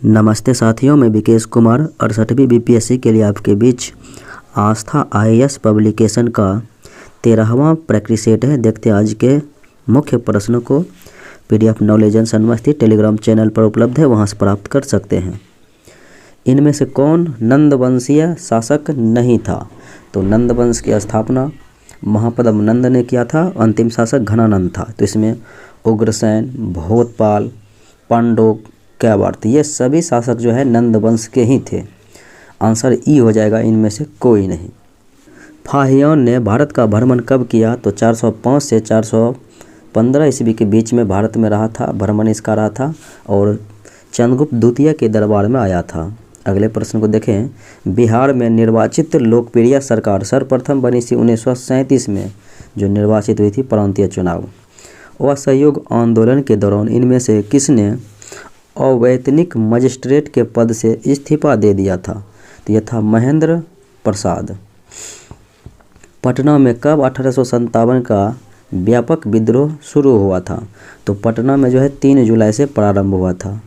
नमस्ते साथियों, मैं विकेश कुमार 68वीं बीपीएससी के लिए आपके बीच आस्था आईएएस पब्लिकेशन का 13वां प्रैक्टिस सेट है। देखते हैं आज के मुख्य प्रश्नों को। PDF knowledge and Sanmati telegram channel पर उपलब्ध है, वहां से प्राप्त कर सकते हैं। इनमें से कौन नंदवंशीय शासक नहीं था? तो नंदवंश की स्थापना महापद्म नंद ने किया था। अंतिम शासक घनानंद था। तो इसमें उग्रसेन, भोतपाल, पांडव, क्यावर्त, ये सभी शासक जो है नंदवंश के ही थे। आंसर ई हो जाएगा, इनमें से कोई नहीं। फाहियान ने भारत का भ्रमण कब किया? तो 405 से 415 ईस्वी के बीच में भारत में रहा था, भ्रमण इसका रहा था और चंद्रगुप्त द्वितीय के दरबार में आया था। अगले प्रश्न को देखें। बिहार में निर्वाचित लोकप्रिय सरकार सर्वप्रथम बनी थी 1937 में, जो निर्वाचित हुई थी प्रांतीय चुनाव। असहयोग आंदोलन के दौरान इनमें से किसने अवैतनिक मजिस्ट्रेट के पद से इस्तीफा दे दिया था? तो यह था महेंद्र प्रसाद। पटना में कब 1857 का व्यापक विद्रोह शुरू हुआ था? तो पटना में जो है 3 जुलाई से प्रारंभ हुआ था।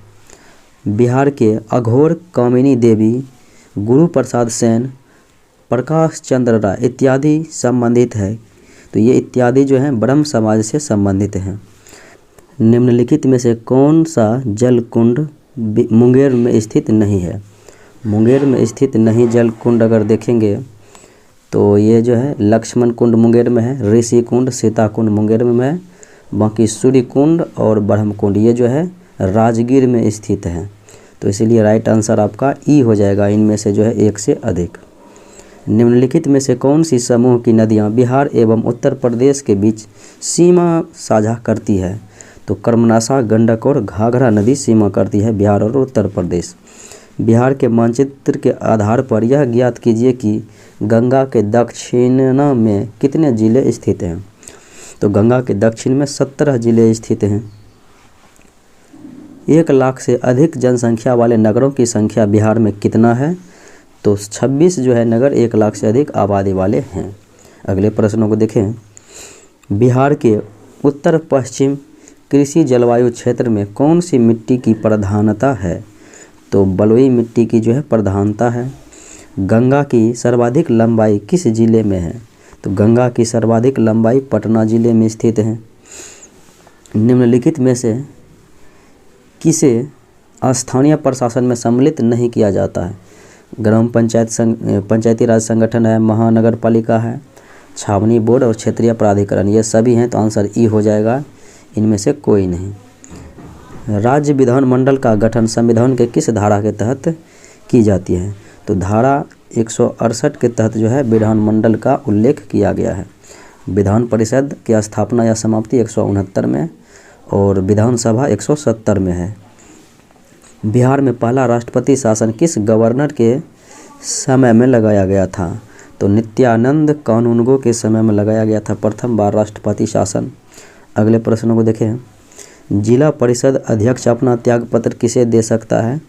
बिहार के अघोर कामिनी देवी, गुरु प्रसाद सेन, प्रकाश चंद्र राय इत्यादि संबंधित है। तो ये इत्यादि जो है ब्रह्म समाज से संबंधित हैं। निम्नलिखित में से कौन सा जल कुंड मुंगेर में स्थित नहीं है? मुंगेर में स्थित नहीं जल कुंड अगर देखेंगे तो ये जो है लक्ष्मण कुंड मुंगेर में है, ऋषि कुंड, सीता कुंड मुंगेर में है, बाकी सूर्य कुंड और ब्रह्म कुंड ये जो है राजगीर में स्थित है। तो इसीलिए राइट आंसर आपका ई हो जाएगा, इनमें से जो है एक से अधिक। निम्नलिखित में से कौन सी समूह की नदियाँ बिहार एवं उत्तर प्रदेश के बीच सीमा साझा करती है? तो कर्मनाशा, गंडक और घाघरा नदी सीमा करती है बिहार और उत्तर प्रदेश। बिहार के मानचित्र के आधार पर यह ज्ञात कीजिए कि गंगा के दक्षिण में कितने जिले स्थित हैं? तो गंगा के दक्षिण में 17 जिले स्थित हैं। 1 लाख से अधिक जनसंख्या वाले नगरों की संख्या बिहार में कितना है? तो 26 जो है नगर 1 लाख से अधिक आबादी वाले हैं। अगले प्रश्नों को देखें। बिहार के उत्तर पश्चिम कृषि जलवायु क्षेत्र में कौन सी मिट्टी की प्रधानता है? तो बलुई मिट्टी की जो है प्रधानता है। गंगा की सर्वाधिक लंबाई किस जिले में है? तो गंगा की सर्वाधिक लंबाई पटना जिले में स्थित है। निम्नलिखित में से किसे स्थानीय प्रशासन में सम्मिलित नहीं किया जाता है? ग्राम पंचायती राज संगठन है, महानगर पालिका है, छावनी बोर्ड और क्षेत्रीय प्राधिकरण, ये सभी हैं। तो आंसर ई हो जाएगा, इनमें से कोई नहीं। राज्य विधानमंडल का गठन संविधान के किस धारा के तहत की जाती है? तो धारा 168 के तहत जो है विधानमंडल का उल्लेख किया गया है। विधान परिषद की स्थापना या समाप्ति 169 में और विधानसभा 170 में है। बिहार में पहला राष्ट्रपति शासन किस गवर्नर के समय में लगाया गया था? तो नित्यानंद कानूनगो के समय में लगाया गया था प्रथम बार राष्ट्रपति शासन। अगले प्रश्नों को देखें। जिला परिषद अध्यक्ष अपना त्यागपत्र किसे दे सकता है?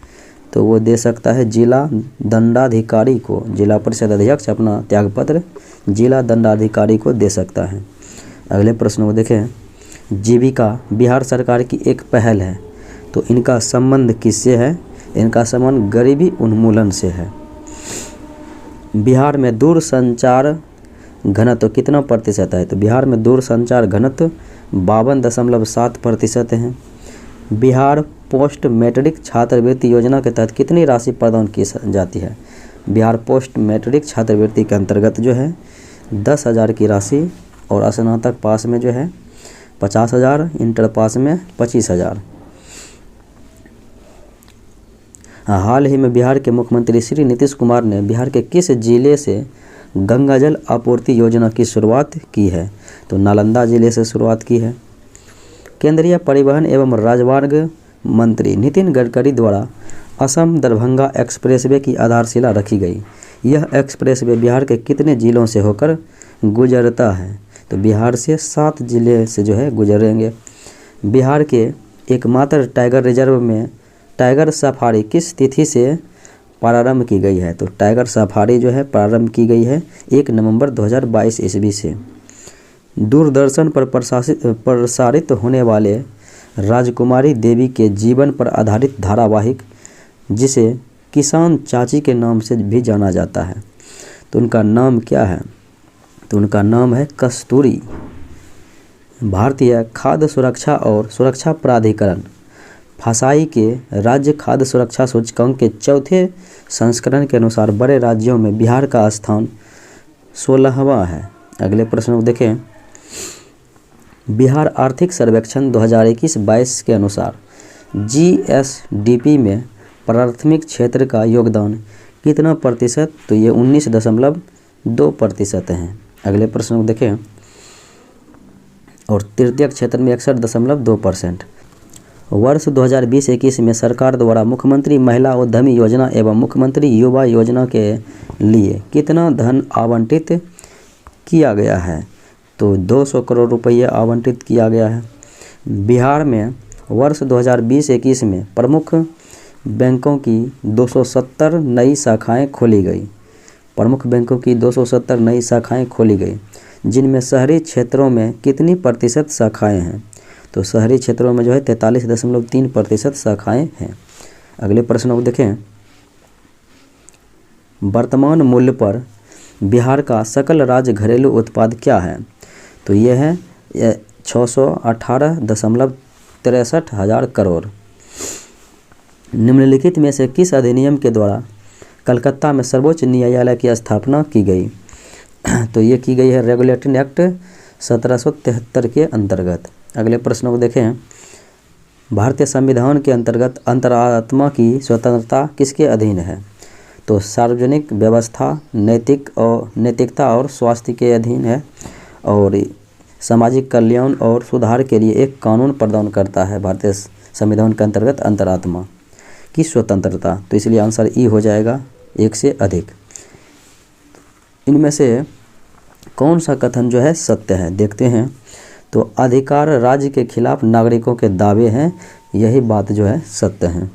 तो वो दे सकता है जिला दंडाधिकारी को। जिला परिषद अध्यक्ष अपना त्यागपत्र जिला दंडाधिकारी को दे सकता है। अगले प्रश्न को देखें। जीविका बिहार सरकार की एक पहल है, तो इनका संबंध किससे है? इनका संबंध गरीबी उन्मूलन से है। बिहार में दूरसंचार घनत्व कितना प्रतिशत है? तो बिहार में दूरसंचार घनत्व 52.7% हैं। बिहार पोस्ट मैट्रिक छात्रवृत्ति योजना के तहत कितनी राशि प्रदान की जाती है? बिहार पोस्ट मैट्रिक छात्रवृत्ति के अंतर्गत जो है 10,000 की राशि और स्नातक पास में जो है 50,000, इंटर पास में 25,000। हाल ही में बिहार के मुख्यमंत्री श्री नीतीश कुमार ने बिहार के किस जिले से गंगा जल आपूर्ति योजना की शुरुआत की है? तो नालंदा जिले से शुरुआत की है। केंद्रीय परिवहन एवं राजमार्ग मंत्री नितिन गडकरी द्वारा असम दरभंगा एक्सप्रेसवे की आधारशिला रखी गई। यह एक्सप्रेसवे बिहार के कितने जिलों से होकर गुजरता है? तो बिहार से 7 जिले से जो है गुजरेंगे। बिहार के एकमात्र टाइगर रिजर्व में टाइगर सफारी किस तिथि से प्रारंभ की गई है? तो टाइगर सफारी जो है प्रारंभ की गई है 1 नवंबर 2022 ईस्वी से। दूरदर्शन पर प्रसारित होने वाले राजकुमारी देवी के जीवन पर आधारित धारावाहिक जिसे किसान चाची के नाम से भी जाना जाता है, तो उनका नाम क्या है? तो उनका नाम है कस्तूरी। भारतीय खाद्य सुरक्षा और सुरक्षा प्राधिकरण फासाई के राज्य खाद्य सुरक्षा सूचकांक के चौथे संस्करण के अनुसार बड़े राज्यों में बिहार का स्थान 16वां है। अगले प्रश्न को देखें। बिहार आर्थिक सर्वेक्षण 2021-22 के अनुसार जीएसडीपी में प्राथमिक क्षेत्र का योगदान कितना प्रतिशत? तो ये 19.2% है। अगले प्रश्न को देखें। और तृतीय क्षेत्र में 61.2%। वर्ष 2020-21 में सरकार द्वारा मुख्यमंत्री महिला उद्यमी योजना एवं मुख्यमंत्री युवा योजना के लिए कितना धन आवंटित किया गया है? तो 200 करोड़ रुपये आवंटित किया गया है। बिहार में वर्ष 2020-21 में प्रमुख बैंकों की 270 नई शाखाएं खोली गई। प्रमुख बैंकों की 270 नई शाखाएं खोली गई, जिनमें शहरी क्षेत्रों में कितनी प्रतिशत शाखाएं हैं? तो शहरी क्षेत्रों में जो है 43.3% शाखाएं हैं। अगले प्रश्न को देखें। वर्तमान मूल्य पर बिहार का सकल राज्य घरेलू उत्पाद क्या है? तो ये है 618.63 हजार करोड़। निम्नलिखित में से किस अधिनियम के द्वारा कलकत्ता में सर्वोच्च न्यायालय की स्थापना की गई? तो ये की गई है रेगुलेटरी एक्ट 1773 के अंतर्गत। अगले प्रश्न को देखें। भारतीय संविधान के अंतर्गत अंतरात्मा की स्वतंत्रता किसके अधीन है? तो सार्वजनिक व्यवस्था, नैतिकता और स्वास्थ्य के अधीन है, और सामाजिक कल्याण और सुधार के लिए एक कानून प्रदान करता है भारतीय संविधान के अंतर्गत अंतरात्मा की स्वतंत्रता। तो इसलिए आंसर ई हो जाएगा, एक से अधिक। इनमें से कौन सा कथन जो है सत्य है? देखते हैं। तो अधिकार राज्य के खिलाफ नागरिकों के दावे हैं, यही बात जो है सत्य है।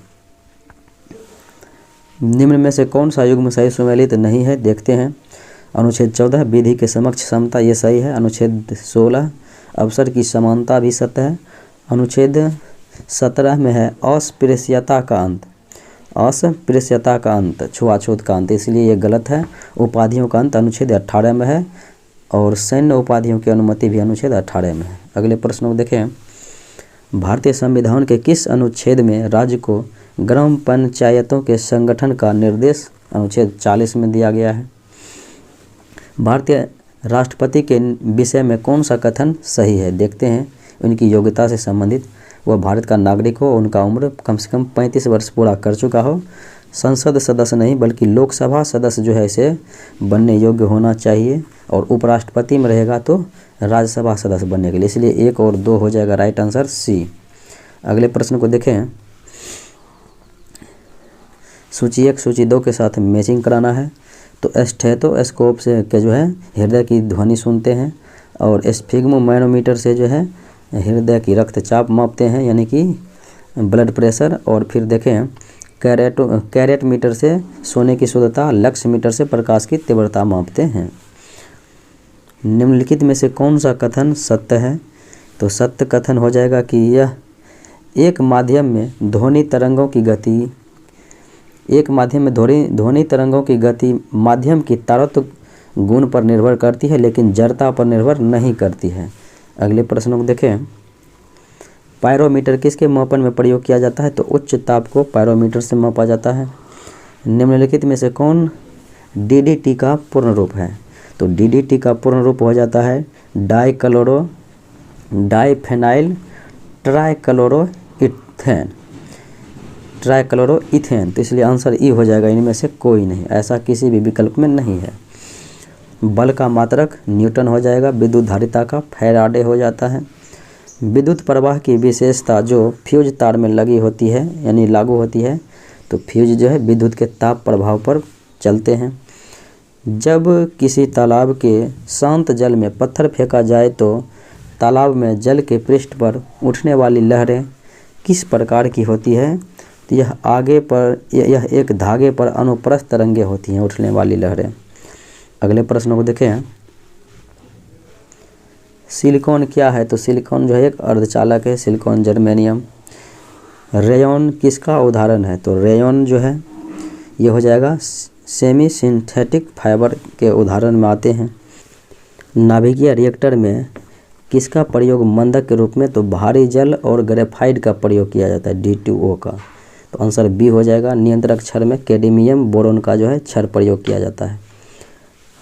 निम्न में से कौन सा युग्म सही सुमेलित नहीं है? देखते हैं। अनुच्छेद 14 विधि के समक्ष समता, ये सही है। अनुच्छेद 16 अवसर की समानता भी सत्य है। अनुच्छेद 17 में है अस्पृश्यता का अंत, अस्पृश्यता का अंत, छुआछूत का अंत, इसलिए ये गलत है। उपाधियों का अंत अनुच्छेद 18 में है, और सैन्य उपाधियों की अनुमति भी अनुच्छेद 18 में है। अगले प्रश्न को देखें। भारतीय संविधान के किस अनुच्छेद में राज्य को ग्राम पंचायतों के संगठन का निर्देश अनुच्छेद 40 में दिया गया है? भारतीय राष्ट्रपति के विषय में कौन सा कथन सही है? देखते हैं। उनकी योग्यता से संबंधित, वह भारत का नागरिक हो, उनका उम्र कम से कम 35 वर्ष पूरा कर चुका हो, संसद सदस्य नहीं बल्कि लोकसभा सदस्य जो है इसे बनने योग्य होना चाहिए, और उपराष्ट्रपति में रहेगा तो राज्यसभा सदस्य बनने के लिए, इसलिए 1 और 2 हो जाएगा राइट आंसर सी। अगले प्रश्न को देखें। सूची 1 सूची 2 के साथ मैचिंग कराना है। तो स्टेथोस्कोप से के जो है हृदय की ध्वनि सुनते हैं, और स्फिग्मोमैनोमीटर से जो है हृदय की रक्तचाप मापते हैं, यानी कि ब्लड प्रेशर। और फिर देखें कैरेट मीटर से सोने की शुद्धता, लक्स मीटर से प्रकाश की तीव्रता मापते हैं। निम्नलिखित में से कौन सा कथन सत्य है? तो सत्य कथन हो जाएगा कि यह एक माध्यम में ध्वनि तरंगों की गति, एक माध्यम में ध्वनि तरंगों की गति माध्यम की तारत्व गुण पर निर्भर करती है, लेकिन जड़ता पर निर्भर नहीं करती है। अगले प्रश्न को देखें। पायरोमीटर किसके मापन में प्रयोग किया जाता है? तो उच्च ताप को पायरोमीटर से मापा जाता है। निम्नलिखित में से कौन डीडीटी का पूर्ण रूप है? तो डीडीटी का पूर्ण रूप हो जाता है डाइफेनाइल ट्राइक्लोरोइथेन। तो इसलिए आंसर ई हो जाएगा, इनमें से कोई नहीं, ऐसा किसी भी विकल्प में नहीं है। बल का मात्रक न्यूटन हो जाएगा, विद्युत धारिता का फैराडे हो जाता है। विद्युत प्रवाह की विशेषता जो फ्यूज तार में लगी होती है यानी लागू होती है, तो फ्यूज जो है विद्युत के ताप प्रभाव पर चलते हैं। जब किसी तालाब के शांत जल में पत्थर फेंका जाए तो तालाब में जल के पृष्ठ पर उठने वाली लहरें किस प्रकार की होती है? तो यह एक धागे पर अनुप्रस्थ तरंगे होती हैं, उठने वाली लहरें। अगले प्रश्न को देखें। सिलिकॉन क्या है? तो सिलिकॉन जो है एक अर्धचालक है, सिलिकॉन जर्मेनियम। रेयॉन किसका उदाहरण है? तो रेयॉन जो है ये हो जाएगा सेमी सिंथेटिक फाइबर के उदाहरण में आते हैं। नाभिकीय रिएक्टर में किसका प्रयोग मंदक के रूप में? तो भारी जल और ग्रेफाइट का प्रयोग किया जाता है, D2O का। तो आंसर बी हो जाएगा। नियंत्रक क्षार में कैडमियम बोरोन का जो है क्षार प्रयोग किया जाता है।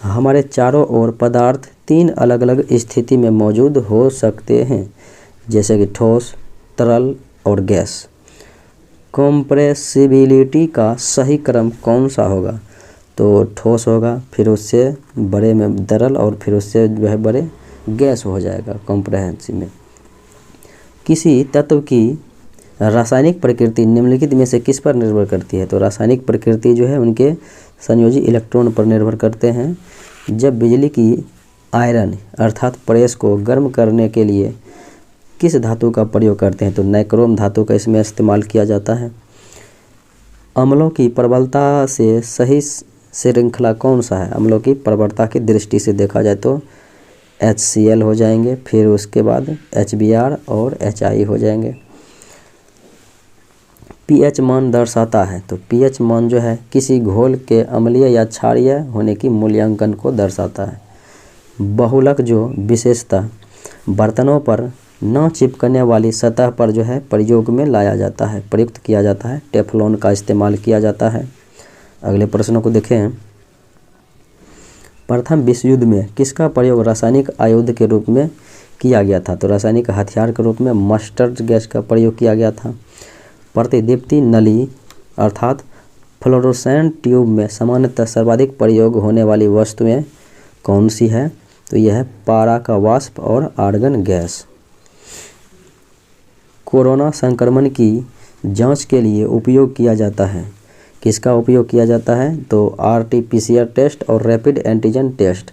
हमारे चारों ओर पदार्थ 3 अलग अलग स्थिति में मौजूद हो सकते हैं, जैसे कि ठोस, तरल और गैस। कॉम्प्रेसिबिलिटी का सही क्रम कौन सा होगा? तो ठोस होगा, फिर उससे बड़े में तरल और फिर उससे जो है बड़े गैस हो जाएगा कॉम्प्रेहेंसिव में। किसी तत्व की रासायनिक प्रकृति निम्नलिखित में से किस पर निर्भर करती है? तो रासायनिक प्रकृति जो है उनके संयोजी इलेक्ट्रॉन पर निर्भर करते हैं। जब बिजली की आयरन अर्थात प्रेस को गर्म करने के लिए किस धातु का प्रयोग करते हैं? तो नाइक्रोम धातु का इसमें इस्तेमाल किया जाता है। अम्लों की प्रबलता से सही श्रृंखला कौन सा है? अम्लों की प्रबलता की दृष्टि से देखा जाए तो HCl हो जाएंगे, फिर उसके बाद HBr और HI हो जाएंगे। pH मान दर्शाता है, तो pH मान जो है किसी घोल के अम्लीय या क्षारीय होने की मूल्यांकन को दर्शाता है। बहुलक जो विशेषतः बर्तनों पर न चिपकने वाली सतह पर जो है प्रयोग में लाया जाता है, प्रयुक्त किया जाता है, टेफ्लॉन का इस्तेमाल किया जाता है। अगले प्रश्न को देखें। प्रथम विश्व युद्ध में किसका प्रयोग रासायनिक आयुध के रूप में किया गया था? तो रासायनिक हथियार के रूप में मस्टर्ड गैस का प्रयोग किया गया था। प्रतिदीप्ति नली अर्थात फ्लोरोसेंट ट्यूब में सामान्यतः सर्वाधिक प्रयोग होने वाली वस्तुएं कौन सी है? तो यह है पारा का वाष्प और आर्गन गैस। कोरोना संक्रमण की जांच के लिए उपयोग किया जाता है, किसका उपयोग किया जाता है? तो RT-PCR टेस्ट और रैपिड एंटीजन टेस्ट।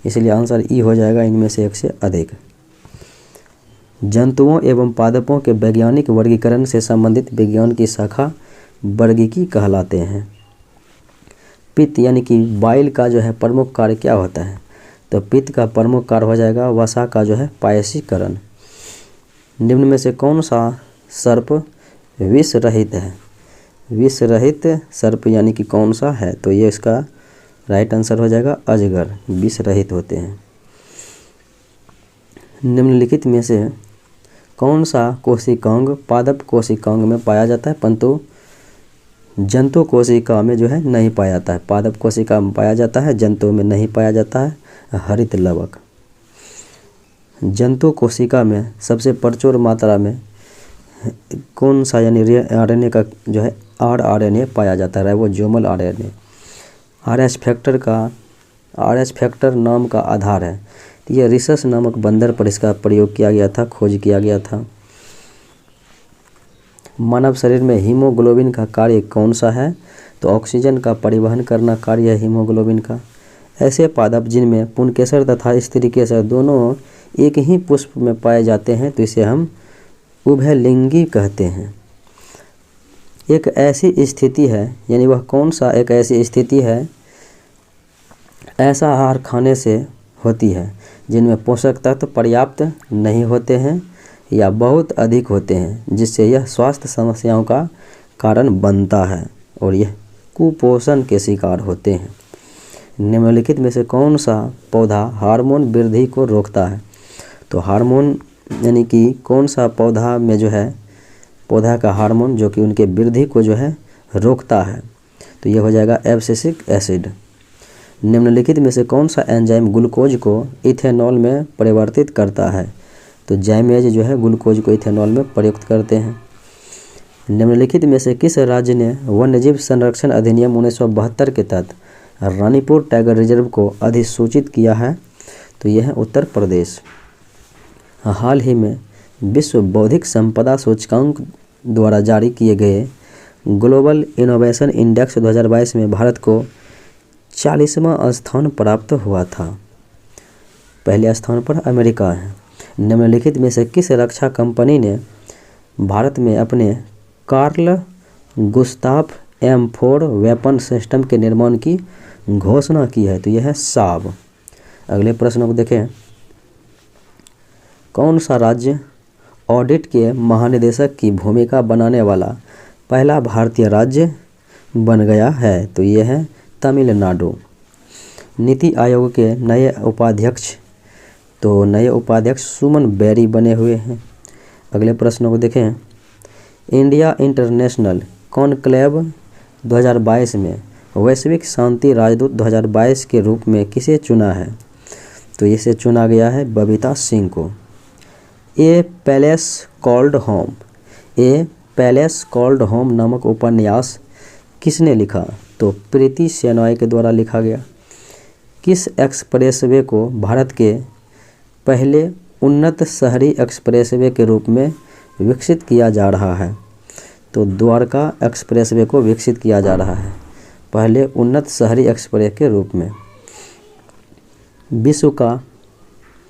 इसलिए आंसर ई हो जाएगा इनमें से एक से अधिक। जंतुओं एवं पादपों के वैज्ञानिक वर्गीकरण से संबंधित विज्ञान की शाखा वर्गीकी कहलाते हैं। पित्त यानी कि बाइल का जो है प्रमुख कार्य क्या होता है? तो पित्त का प्रमुख कार्य हो जाएगा वसा का जो है पायसीकरण। निम्न में से कौन सा सर्प विष रहित है? विष रहित सर्प यानी कि कौन सा है? तो ये इसका राइट आंसर हो जाएगा अजगर, विष रहित होते हैं। निम्नलिखित में से कौन सा कोशिकांग पादप कोशिकांग में पाया जाता है परंतु जंतु कोशिका में जो है नहीं पाया जाता है? पादप कोशिका में पाया जाता है, जंतु में नहीं पाया जाता है। हरित लवक। जंतु कोशिका में सबसे प्रचुर मात्रा में कौन सा यानी RNA का जो है rRNA पाया जाता है? वो जोमल RNA। RH फैक्टर का RH फैक्टर नाम का आधार है। यह रिसस नामक बंदर पर इसका प्रयोग किया गया था, खोज किया गया था। मानव शरीर में हीमोग्लोबिन का कार्य कौन सा है? तो ऑक्सीजन का परिवहन करना कार्य है हीमोग्लोबिन का। ऐसे पादप जिनमें पुंकेसर तथा स्त्री केसर दोनों एक ही पुष्प में पाए जाते हैं तो इसे हम उभयलिंगी कहते हैं। एक ऐसी स्थिति है यानी वह कौन सा एक ऐसी स्थिति है ऐसा आहार खाने से होती है जिनमें पोषक तत्व पर्याप्त नहीं होते हैं या बहुत अधिक होते हैं, जिससे यह स्वास्थ्य समस्याओं का कारण बनता है और यह कुपोषण के शिकार होते हैं। निम्नलिखित में से कौन सा पौधा हार्मोन वृद्धि को रोकता है? तो हार्मोन यानी कि कौन सा पौधा में जो है पौधा का हार्मोन जो कि उनके वृद्धि को जो है रोकता है? तो यह हो जाएगा एब्सिसिक एसिड। निम्नलिखित में से कौन सा एंजाइम ग्लूकोज को इथेनॉल में परिवर्तित करता है? तो जैमेज जो है ग्लूकोज को इथेनॉल में प्रयुक्त करते हैं। निम्नलिखित में से किस राज्य ने वन्यजीव संरक्षण अधिनियम 1972 के तहत रानीपुर टाइगर रिजर्व को अधिसूचित किया है? तो यह है उत्तर प्रदेश। हाल ही में विश्व बौद्धिक संपदा सूचकांक द्वारा जारी किए गए ग्लोबल इनोवेशन इंडेक्स 2022 में भारत को 40वां स्थान प्राप्त हुआ था। पहले स्थान पर अमेरिका है। निम्नलिखित में से किस रक्षा कंपनी ने भारत में अपने Carl Gustaf M4 weapon system के निर्माण की घोषणा की है? तो यह है साब। अगले प्रश्न को देखें। कौन सा राज्य ऑडिट के महानिदेशक की भूमिका बनाने वाला पहला भारतीय राज्य बन गया है? तो ये है तमिलनाडु। नीति आयोग के नए उपाध्यक्ष, तो नए उपाध्यक्ष सुमन बेरी बने हुए हैं। अगले प्रश्न को देखें। इंडिया इंटरनेशनल कॉन्क्लेव 2022 में वैश्विक शांति राजदूत 2022 के रूप में किसे चुना है? तो इसे चुना गया है बबीता सिंह को। ए पैलेस कॉल्ड होम, ए पैलेस कॉल्ड होम नामक उपन्यास किसने लिखा? तो प्रीति शेनॉय के द्वारा लिखा गया। किस एक्सप्रेसवे को भारत के पहले उन्नत शहरी एक्सप्रेसवे के रूप में विकसित किया जा रहा है? तो द्वारका एक्सप्रेसवे को विकसित किया जा रहा है पहले उन्नत शहरी एक्सप्रेस के रूप में। विश्व का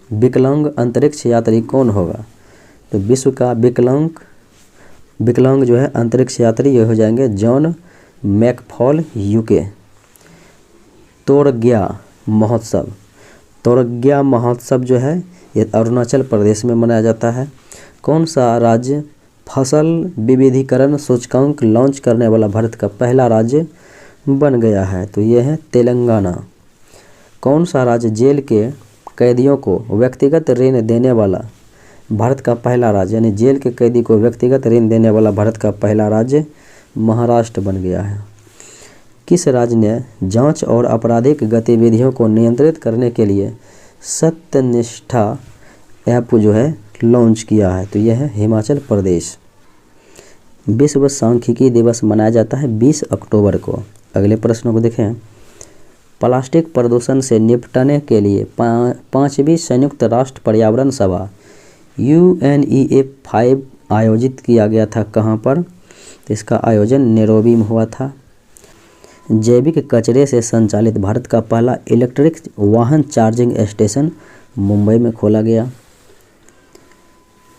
विकलांग अंतरिक्ष यात्री कौन होगा? तो विश्व का विकलांग जो है अंतरिक्ष यात्री ये हो जाएंगे जॉन मैकफॉल यूके। तोरग्या महोत्सव जो है ये अरुणाचल प्रदेश में मनाया जाता है। कौन सा राज्य फसल विविधीकरण सूचकांक लॉन्च करने वाला भारत का पहला राज्य बन गया है? तो ये है तेलंगाना। कौन सा राज्य जेल के कैदियों को व्यक्तिगत ऋण देने वाला भारत का पहला राज्य, यानी जेल के कैदी को व्यक्तिगत ऋण देने वाला भारत का पहला राज्य महाराष्ट्र बन गया है? किस राज्य ने जांच और आपराधिक गतिविधियों को नियंत्रित करने के लिए सत्यनिष्ठा ऐप जो है लॉन्च किया है? तो यह है हिमाचल प्रदेश। विश्व सांख्यिकी दिवस मनाया जाता है 20 अक्टूबर को। अगले प्रश्नों को देखें। प्लास्टिक प्रदूषण से निपटने के लिए 5वीं संयुक्त राष्ट्र पर्यावरण सभा UNEP5 आयोजित किया गया था कहाँ पर? तो इसका आयोजन नैरोबी में हुआ था। जैविक कचरे से संचालित भारत का पहला इलेक्ट्रिक वाहन चार्जिंग स्टेशन मुंबई में खोला गया।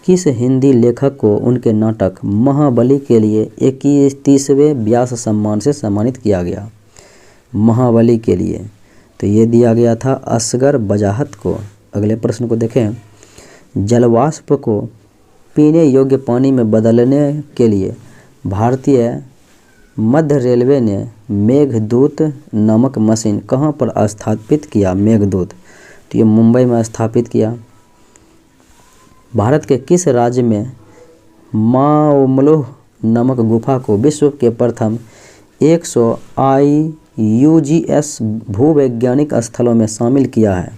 किस हिंदी लेखक को उनके नाटक महाबली के लिए 31वें व्यास सम्मान से सम्मानित किया गया? महाबली के लिए तो ये दिया गया था असगर बजाहत को। अगले प्रश्न को देखें। जलवाष्प को पीने योग्य पानी में बदलने के लिए भारतीय मध्य रेलवे ने मेघदूत नामक मशीन कहाँ पर स्थापित किया? मेघदूत तो ये मुंबई में स्थापित किया। भारत के किस राज्य में माओमलोह नामक गुफा को विश्व के प्रथम 100 IUGS भूवैज्ञानिक स्थलों में शामिल किया है?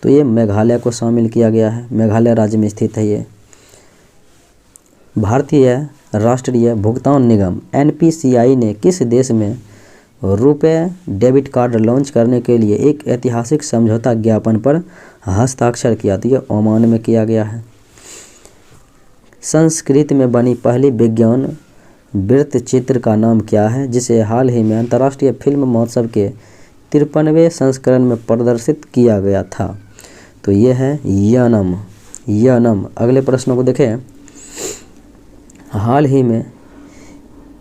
तो ये मेघालय को शामिल किया गया है, मेघालय राज्य में स्थित है ये। भारतीय राष्ट्रीय भुगतान निगम NPCI ने किस देश में रुपए डेबिट कार्ड लॉन्च करने के लिए एक ऐतिहासिक समझौता ज्ञापन पर हस्ताक्षर किया? तो ये ओमान में किया गया है। संस्कृत में बनी पहली विज्ञान वृत्त चित्र का नाम क्या है, जिसे हाल ही में अंतर्राष्ट्रीय फिल्म महोत्सव के 53वें संस्करण में प्रदर्शित किया गया था? तो ये है यनम। अगले प्रश्नों को देखें। हाल ही में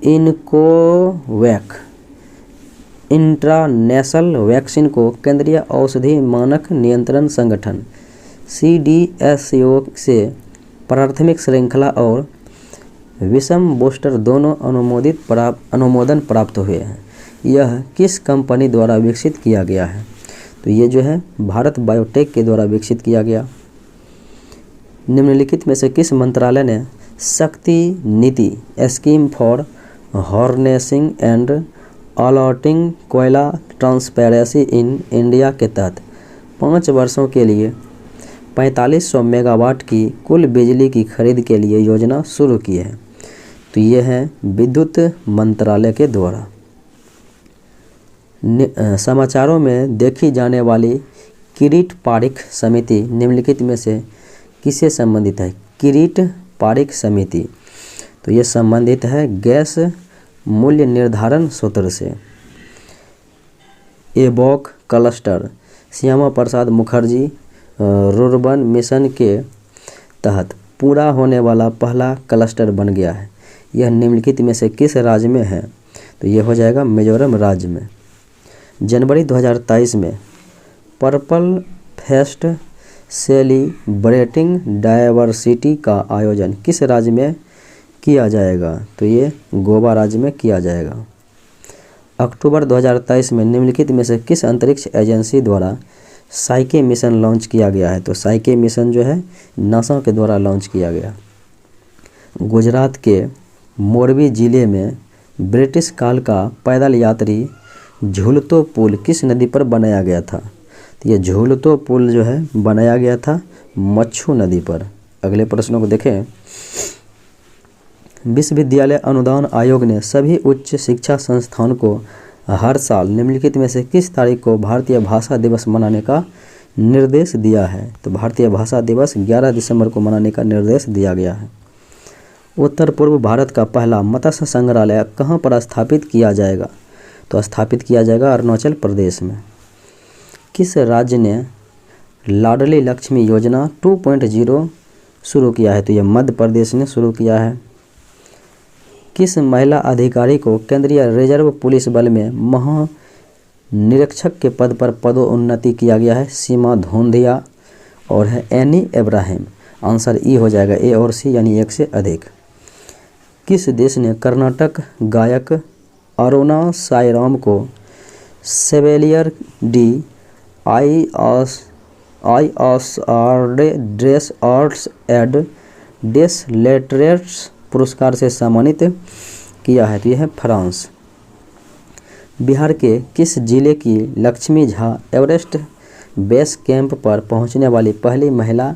इनकोवैक इंट्रानेशनल वैक्सीन को केंद्रीय औषधि मानक नियंत्रण संगठन CDSCO से प्राथमिक श्रृंखला और विषम बूस्टर दोनों अनुमोदन प्राप्त हुए हैं। यह किस कंपनी द्वारा विकसित किया गया है? तो ये जो है भारत बायोटेक के द्वारा विकसित किया गया। निम्नलिखित में से किस मंत्रालय ने शक्ति नीति scheme for harnessing and allotting कोयला ट्रांसपेरेंसी इन इंडिया के तहत 5 वर्षों के लिए 4500 मेगावाट की कुल बिजली की खरीद के लिए योजना शुरू की है? तो ये है विद्युत मंत्रालय के द्वारा। समाचारों में देखी जाने वाली किरीट पारिख समिति निम्नलिखित में से किससे संबंधित है? किरीट पारिख समिति तो ये संबंधित है गैस मूल्य निर्धारण सूत्र से। एबॉक cluster Shyama Prasad Mukherjee rurban mission के तहत पूरा होने वाला पहला क्लस्टर बन गया है। यह निम्नलिखित में से किस राज्य में है? तो यह हो जाएगा मिजोरम राज्य में। जनवरी 2023 में पर्पल फेस्ट सेलिब्रेटिंग डायवर्सिटी का आयोजन किस राज्य में किया जाएगा? तो ये गोवा राज्य में किया जाएगा। अक्टूबर 2023 में निम्नलिखित में से किस अंतरिक्ष एजेंसी द्वारा साइके मिशन लॉन्च किया गया है? तो साइके मिशन जो है नासा के द्वारा लॉन्च किया गया। गुजरात के मोरबी जिले में ब्रिटिश काल का पैदल यात्री झूलतो पुल किस नदी पर बनाया गया था? तो ये झूलतो पुल जो है बनाया गया था मच्छू नदी पर। अगले प्रश्नों को देखें। विश्वविद्यालय अनुदान आयोग ने सभी उच्च शिक्षा संस्थान को हर साल निम्नलिखित में से किस तारीख को भारतीय भाषा दिवस मनाने का निर्देश दिया है? तो भारतीय भाषा दिवस 11 दिसंबर को मनाने का निर्देश दिया गया है। उत्तर पूर्व भारत का पहला मत्स्य संग्रहालय कहाँ पर स्थापित किया जाएगा? तो स्थापित किया जाएगा अरुणाचल प्रदेश में। किस राज्य ने लाडली लक्ष्मी योजना 2.0 शुरू किया है? तो यह मध्य प्रदेश ने शुरू किया है। किस महिला अधिकारी को केंद्रीय रिजर्व पुलिस बल में महानिरीक्षक के पद पर पदोन्नति किया गया है? सीमा धोंधिया और है एनी इब्राहिम। आंसर ई हो जाएगा, ए और सी यानी एक से अधिक। किस देश ने कर्नाटक गायक अरुणा साईराम को सेवेलियर डी ड्रेस आर्ट्स एंड डेस लेटरेट्स पुरस्कार से सम्मानित किया है? तो यह है फ्रांस। बिहार के किस जिले की Lakshmi Jha Everest base camp पर पहुंचने वाली पहली महिला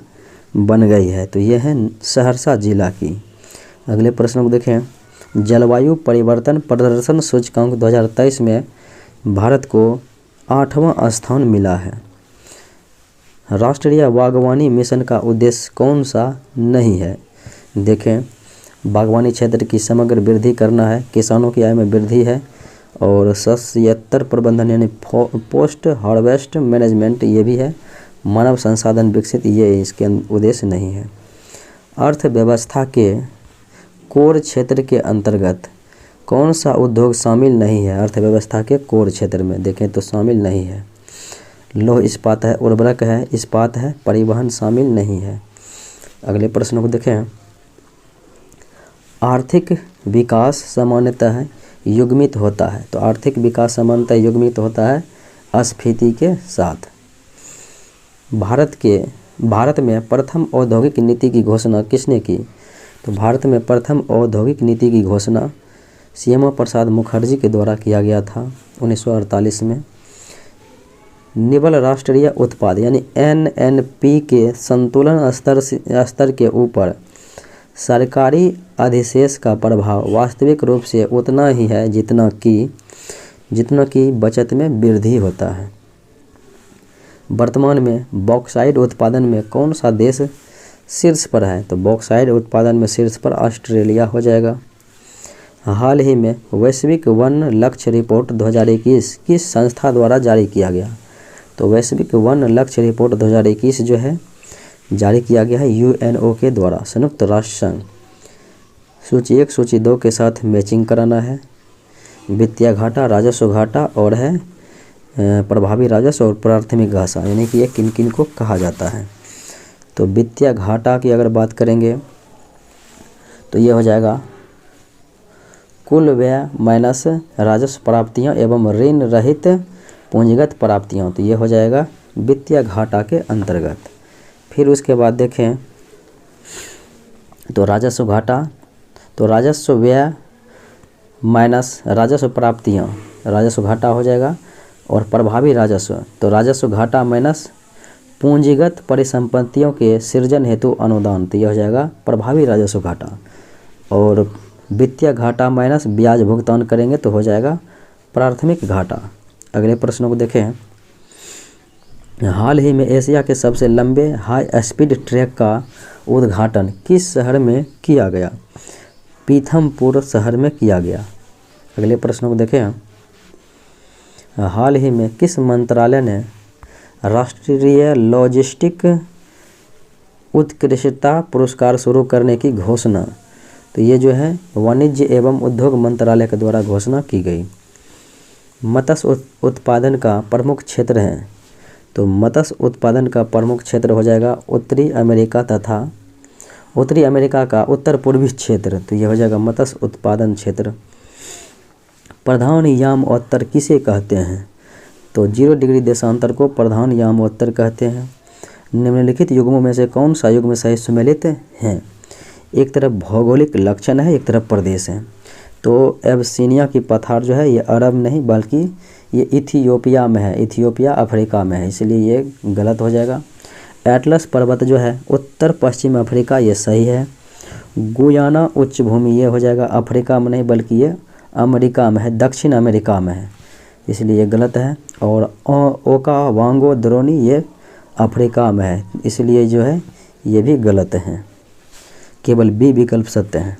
बन गई है? तो यह है सहरसा जिला की। अगले प्रश्न को देखें। जलवायु परिवर्तन प्रदर्शन सूचकांक 2023 में भारत को 8वां स्थान मिला है। राष्ट्रीय बागवानी मिशन का उद्देश्य कौन सा नहीं है? देखें, बागवानी क्षेत्र की समग्र वृद्धि करना है, किसानों की आय में वृद्धि है और सस्यतर प्रबंधन यानी पोस्ट हार्वेस्ट मैनेजमेंट ये भी है। मानव संसाधन विकसित ये इसके उद्देश्य नहीं है। अर्थव्यवस्था के कोर क्षेत्र के अंतर्गत कौन सा उद्योग शामिल नहीं है? अर्थव्यवस्था के कोर क्षेत्र में देखें तो शामिल नहीं है। लौह इस्पात है, उर्वरक है, इस्पात है, परिवहन शामिल नहीं है। अगले प्रश्न को देखें। आर्थिक विकास सामान्यतः युग्मित होता है। तो आर्थिक विकास सामान्यतः युग्मित होता है अस्फीति के साथ। भारत में प्रथम औद्योगिक नीति की घोषणा किसने की? तो भारत में प्रथम औद्योगिक नीति की घोषणा श्यामा प्रसाद मुखर्जी के द्वारा किया गया था 1948 में। निबल राष्ट्रीय उत्पाद यानी NNP के संतुलन स्तर के ऊपर सरकारी अधिशेष का प्रभाव वास्तविक रूप से उतना ही है जितना कि बचत में वृद्धि होता है। वर्तमान में बॉक्साइट उत्पादन में कौन सा देश शीर्ष पर है? तो बॉक्साइट उत्पादन में शीर्ष पर ऑस्ट्रेलिया हो जाएगा। हाल ही में वैश्विक वन लक्ष्य रिपोर्ट 2021 किस संस्था द्वारा जारी किया गया? तो वैश्विक वन लक्ष्य रिपोर्ट 2021 जो है जारी किया गया है UNO के द्वारा, संयुक्त राष्ट्र संघ। सूची 1 सूची 2 के साथ मैचिंग कराना है। वित्तीय घाटा, राजस्व घाटा और है प्रभावी राजस्व और प्राथमिक घाटा, यानी कि ये किन किन को कहा जाता है। तो वित्तीय घाटा की अगर बात करेंगे तो ये हो जाएगा कुल व्यय माइनस राजस्व प्राप्तियाँ एवं ऋण रहित पूंजीगत प्राप्तियाँ। तो ये हो जाएगा वित्तीय घाटा के अंतर्गत। फिर उसके बाद देखें तो राजस्व घाटा, तो राजस्व व्यय माइनस राजस्व प्राप्तियाँ, राजस्व घाटा हो जाएगा। और प्रभावी राजस्व, तो राजस्व घाटा माइनस पूंजीगत परिसंपत्तियों के सृजन हेतु अनुदान, तो यह हो जाएगा प्रभावी राजस्व घाटा। और वित्तीय घाटा माइनस ब्याज भुगतान करेंगे तो हो जाएगा प्राथमिक घाटा। अगले प्रश्नों को देखें। हाल ही में एशिया के सबसे लंबे हाई स्पीड ट्रैक का उद्घाटन किस शहर में किया गया? पीथमपुर शहर में किया गया। अगले प्रश्नों को देखें। हाल ही में किस मंत्रालय ने राष्ट्रीय लॉजिस्टिक उत्कृष्टता पुरस्कार शुरू करने की घोषणा? तो ये जो है वाणिज्य एवं उद्योग मंत्रालय के द्वारा घोषणा की गई। मत्स्य उत्पादन का प्रमुख क्षेत्र है तो मत्स्य उत्पादन का प्रमुख क्षेत्र हो जाएगा उत्तरी अमेरिका तथा उत्तरी अमेरिका का उत्तर पूर्वी क्षेत्र। तो ये हो जाएगा मत्स्य उत्पादन क्षेत्र। प्रधान यामोत्तर किसे कहते हैं? तो 0 डिग्री देशांतर को प्रधान यामोत्तर कहते हैं। निम्नलिखित युग्मों में से कौन सा युग्म सही सुमेलित हैं? एक तरफ भौगोलिक लक्षण है, एक तरफ प्रदेश है। तो एबसीनिया की पठार जो है ये अरब नहीं बल्कि ये इथियोपिया में है, इथियोपिया अफ्रीका में है, इसलिए ये गलत हो जाएगा। एटलस पर्वत जो है उत्तर पश्चिम अफ्रीका, ये सही है। गुयाना उच्च भूमि ये हो जाएगा अफ्रीका में नहीं बल्कि ये अमेरिका में है, दक्षिण अमेरिका में है, इसलिए ये गलत है। और ओकावांगो द्रोणी ये अफ्रीका में है, इसलिए जो है ये भी गलत है, केवल बी विकल्प सत्य है।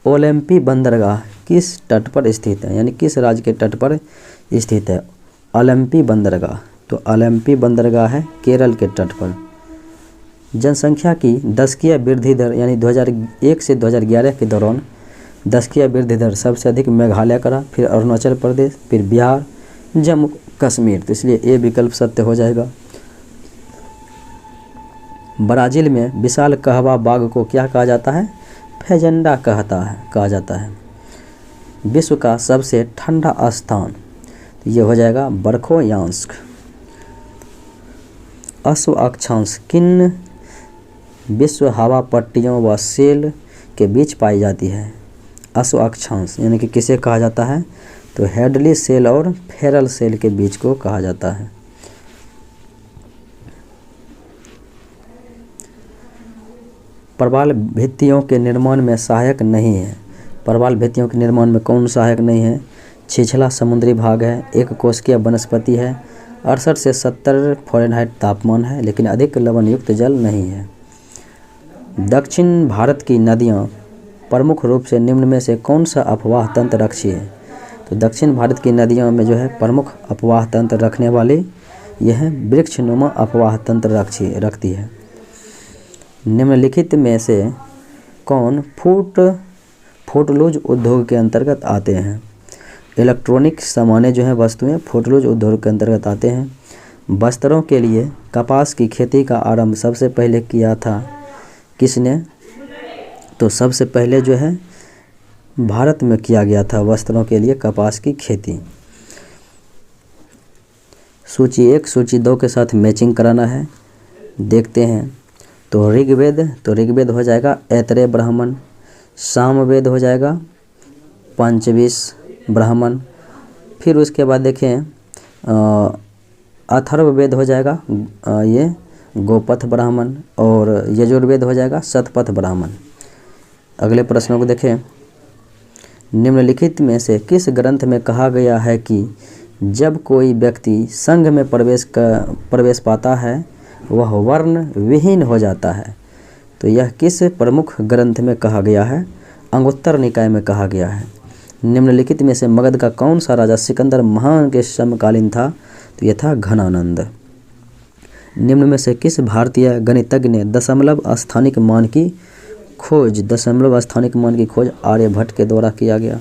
ओलंपी बंदरगाह किस तट पर स्थित है, यानी किस राज्य के तट पर स्थित है ओलंपी बंदरगाह? तो ओलंपी बंदरगाह है केरल के तट पर। जनसंख्या की दशकीय वृद्धि दर यानी 2001 से 2011 के दौरान दशकीय वृद्धि दर सबसे अधिक मेघालय का, फिर अरुणाचल प्रदेश, फिर बिहार, जम्मू कश्मीर, तो इसलिए ए विकल्प सत्य हो जाएगा। ब्राज़ील में विशाल कहवा बाघ को क्या कहा जाता है? फेजेंडा कहा जाता है। विश्व का सबसे ठंडा स्थान, तो ये हो जाएगा बरखोयांस्क। अश्व अक्षांश किन विश्व हवा पट्टियों व सेल के बीच पाई जाती है? अश्व अक्षांश यानी कि किसे कहा जाता है? तो हेडली सेल और फेरल सेल के बीच को कहा जाता है। प्रवाल भित्तियों के निर्माण में सहायक नहीं है। प्रवाल भित्तियों के निर्माण में कौन सहायक नहीं है? छिछला समुद्री भाग है, एक कोशिकीय वनस्पति है, 68 से 70 फ़ारेनहाइट तापमान है, लेकिन अधिक लवण युक्त जल नहीं है। दक्षिण भारत की नदियाँ प्रमुख रूप से निम्न में से कौन सा अपवाह तंत्र रक्षी है? तो दक्षिण भारत की नदियों में जो है प्रमुख अपवाह तंत्र रखने वाली यह वृक्षनुमा अपवाह तंत्र रखती है। निम्नलिखित में से कौन फुटलूज उद्योग के अंतर्गत आते हैं? इलेक्ट्रॉनिक सामान्य जो है वस्तुएं फुटलूज उद्योग के अंतर्गत आते हैं। वस्त्रों के लिए कपास की खेती का आरंभ सबसे पहले किया था किसने? तो सबसे पहले जो है भारत में किया गया था वस्त्रों के लिए कपास की खेती। सूची 1 सूची 2 के साथ मैचिंग कराना है, देखते हैं। तो ऋग्वेद हो जाएगा ऐतरेय ब्राह्मण, सामवेद हो जाएगा पंचविश ब्राह्मण, फिर उसके बाद देखें अथर्ववेद हो जाएगा ये गोपथ ब्राह्मण, और यजुर्वेद हो जाएगा शतपथ ब्राह्मण। अगले प्रश्नों को देखें। निम्नलिखित में से किस ग्रंथ में कहा गया है कि जब कोई व्यक्ति संघ में प्रवेश पाता है वह वर्ण विहीन हो जाता है? तो यह किस प्रमुख ग्रंथ में कहा गया है? अंगुत्तर निकाय में कहा गया है। निम्नलिखित में से मगध का कौन सा राजा सिकंदर महान के समकालीन था? तो यह था घनानंद। निम्न में से किस भारतीय गणितज्ञ ने दशमलव स्थानिक मान की खोज आर्यभट्ट के द्वारा किया गया?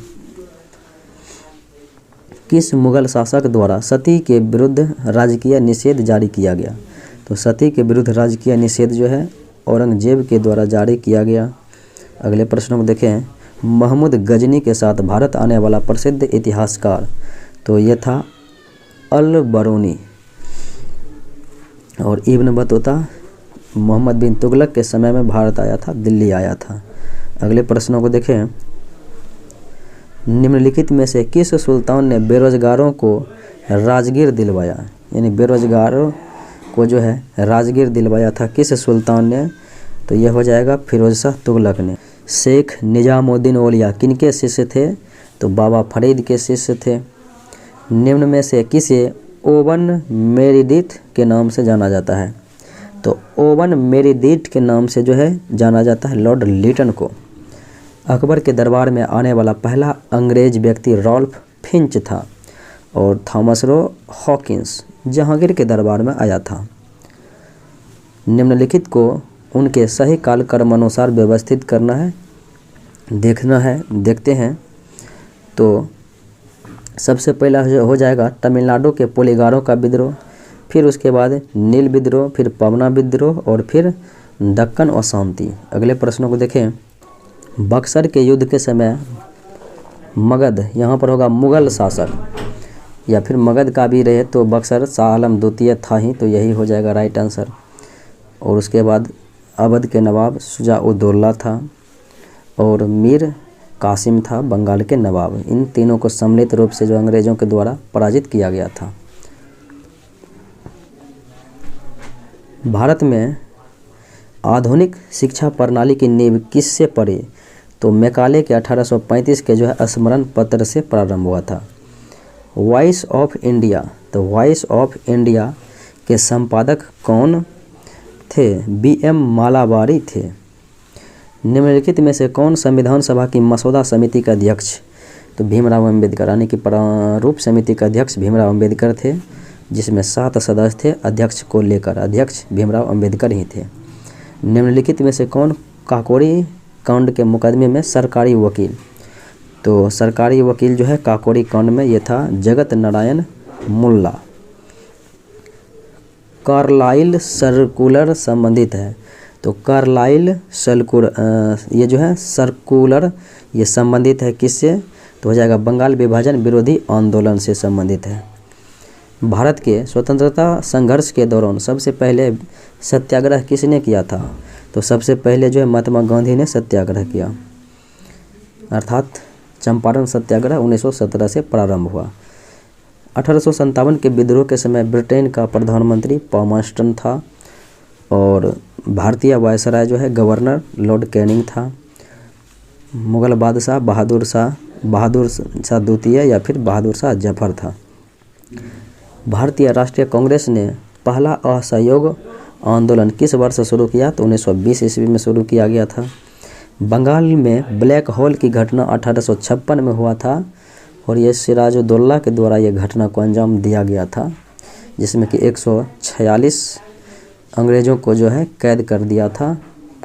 किस मुगल शासक द्वारा सती के विरुद्ध राजकीय निषेध जारी किया गया? तो सती के विरुद्ध राजकीय निषेध जो है औरंगजेब के द्वारा जारी किया गया। अगले प्रश्नों को देखें। महमूद गजनी के साथ भारत आने वाला प्रसिद्ध इतिहासकार, तो ये था अल बरूनी। और इब्न बतूता मोहम्मद बिन तुगलक के समय में भारत आया था, दिल्ली आया था। अगले प्रश्नों को देखें। निम्नलिखित में से किस सुल्तान ने बेरोजगारों को राजगीर दिलवाया? यानी बेरोजगारों को जो है राजगीर दिलवाया था किस सुल्तान ने? तो यह हो जाएगा फिरोज शाह तुगलक ने। शेख निजामुद्दीन औलिया किनके शिष्य थे? तो बाबा फरीद के शिष्य थे। निम्न में से किसे ओवन मेरिडिथ के नाम से जाना जाता है? तो ओवन मेरिडिथ के नाम से जो है जाना जाता है लॉर्ड लिटन को। अकबर के दरबार में आने वाला पहला अंग्रेज व्यक्ति रॉल्फ फिंच था, और थॉमस रो हॉकिंस जहांगीर के दरबार में आया था। निम्नलिखित को उनके सही कालक्रम अनुसार व्यवस्थित करना है, देखना है, देखते हैं। तो सबसे पहला हो जाएगा तमिलनाडु के पोलीगारों का विद्रोह, फिर उसके बाद नील विद्रोह, फिर पवना विद्रोह और फिर दक्कन अशांति। अगले प्रश्नों को देखें। बक्सर के युद्ध के समय मगध, यहाँ पर होगा मुगल शासक, या फिर मगध का भी रहे तो बक्सर शाह आलम द्वितीय था ही, तो यही हो जाएगा राइट आंसर। और उसके बाद अवध के नवाब शुजा-उद-दौला था और मीर कासिम था बंगाल के नवाब। इन तीनों को सम्मिलित रूप से जो अंग्रेजों के द्वारा पराजित किया गया था। भारत में आधुनिक शिक्षा प्रणाली की नींव किससे पड़ी? तो मैकाले के 1835 के जो है स्मरण पत्र से प्रारंभ हुआ था। वॉइस ऑफ इंडिया, तो वॉइस ऑफ इंडिया के संपादक कौन थे? BM मालाबारी थे। निम्नलिखित में से कौन संविधान सभा की मसौदा समिति का अध्यक्ष? तो भीमराव अम्बेडकर, यानी कि प्रारूप समिति का अध्यक्ष भीमराव अम्बेडकर थे, जिसमें 7 सदस्य थे अध्यक्ष को लेकर। अध्यक्ष भीमराव अम्बेडकर ही थे। निम्नलिखित में से कौन काकोरी कांड के मुकदमे में सरकारी वकील? तो सरकारी वकील जो है काकोरी कांड में ये था जगत नारायण मुल्ला। कार्लाइल सर्कुलर संबंधित है, तो कार्लाइल सर्कुलर ये जो है सर्कुलर ये संबंधित है किससे? तो हो जाएगा बंगाल विभाजन विरोधी आंदोलन से संबंधित है। भारत के स्वतंत्रता संघर्ष के दौरान सबसे पहले सत्याग्रह किसने किया था? तो सबसे पहले जो है महात्मा गांधी ने सत्याग्रह किया, अर्थात चंपारण सत्याग्रह 1917 से प्रारंभ हुआ। 1857 के विद्रोह के समय ब्रिटेन का प्रधानमंत्री पाल्मर्स्टन था और भारतीय वायसराय जो है गवर्नर लॉर्ड कैनिंग था। मुगल बादशाह बहादुर शाह द्वितीय या फिर बहादुर शाह जफर था। भारतीय राष्ट्रीय कांग्रेस ने पहला असहयोग आंदोलन किस वर्ष शुरू किया? तो 1920 ईस्वी में शुरू किया गया था। बंगाल में ब्लैक होल की घटना 1856 में हुआ था और ये सिराजुद्दौला के द्वारा ये घटना को अंजाम दिया गया था, जिसमें कि 146 अंग्रेज़ों को जो है कैद कर दिया था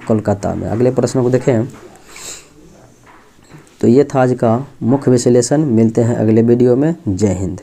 कोलकाता में। अगले प्रश्न को देखें। तो ये था आज का मुख्य विश्लेषण। मिलते हैं अगले वीडियो में। जय हिंद।